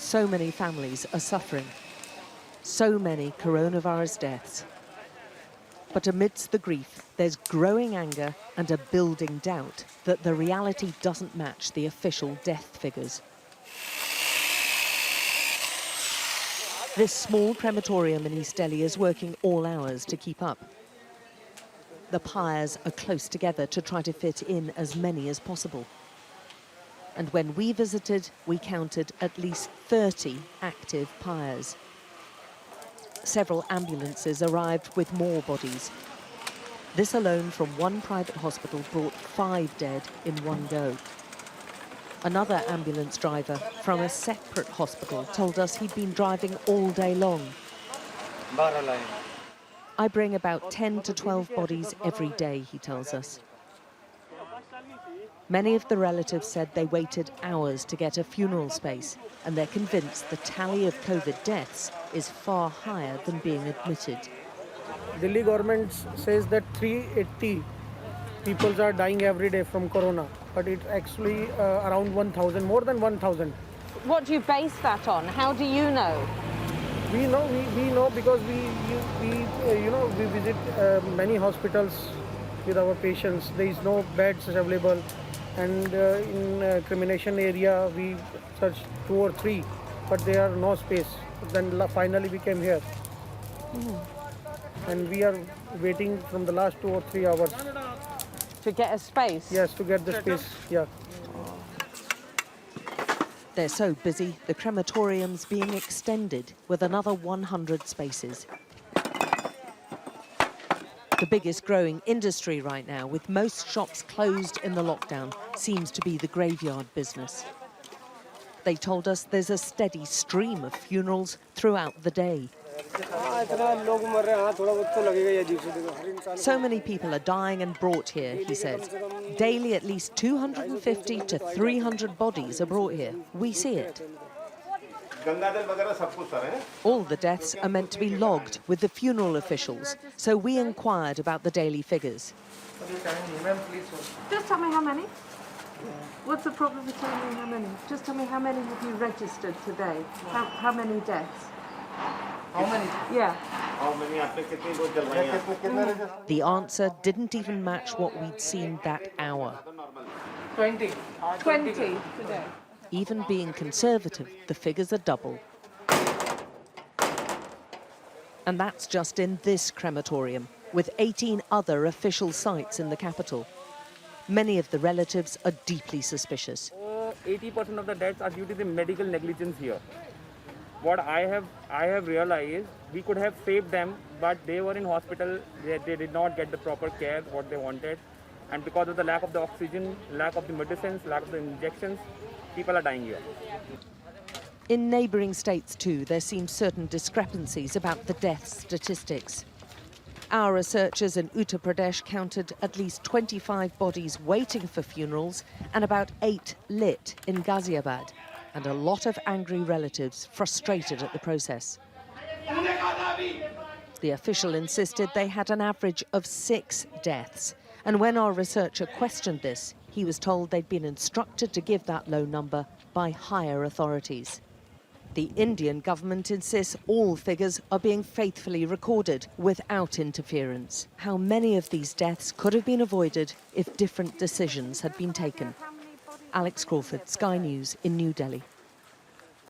So many families are suffering. So many coronavirus deaths. But amidst the grief, there's growing anger and a building doubt that the reality doesn't match the official death figures. This small crematorium in East Delhi is working all hours to keep up. The pyres are close together to try to fit in as many as possible. And when we visited, we counted at least 30 active pyres. Several ambulances arrived with more bodies. This alone from one private hospital brought 5 dead in one go. Another ambulance driver from a separate hospital told us he'd been driving all day long. I bring about 10 to 12 bodies every day, he tells us. Many of the relatives said they waited hours to get a funeral space, and they're convinced the tally of COVID deaths is far higher than being admitted. Delhi government says that 380 people are dying every day from corona, but it's actually around 1,000, more than 1,000. What do you base that on? How do you know? We know because we visit many hospitals with our patients. There is no beds available, and in cremation area we searched 2 or 3, but there are no space. Then finally we came here, and we are waiting from the last 2 or 3 hours. To get a space? Yes, to get the space, yeah. They're so busy, the crematorium's being extended with another 100 spaces. The biggest growing industry right now, with most shops closed in the lockdown, seems to be the graveyard business. They told us there's a steady stream of funerals throughout the day. So many people are dying and brought here, he says. Daily, at least 250 to 300 bodies are brought here. We see it. All the deaths are meant to be logged with the funeral officials, so we inquired about the daily figures. Just tell me how many. What's the problem with telling me how many? Just tell me how many have you registered today? How many deaths? How many? Yeah. How many? The answer didn't even match what we'd seen that hour. 20. 20 today. Even being conservative, the figures are double. And that's just in this crematorium, with 18 other official sites in the capital. Many of the relatives are deeply suspicious. 80% of the deaths are due to the medical negligence here. What I have realized, we could have saved them, but they were in hospital, they did not get the proper care, what they wanted. And because of the lack of the oxygen, lack of the medicines, lack of the injections, people are dying here. In neighbouring states too, there seem certain discrepancies about the death statistics. Our researchers in Uttar Pradesh counted at least 25 bodies waiting for funerals and about 8 lit in Ghaziabad, and a lot of angry relatives frustrated at the process. The official insisted they had an average of 6 deaths, and when our researcher questioned this, he was told they'd been instructed to give that low number by higher authorities. The Indian government insists all figures are being faithfully recorded without interference. How many of these deaths could have been avoided if different decisions had been taken? Alex Crawford, Sky News in New Delhi.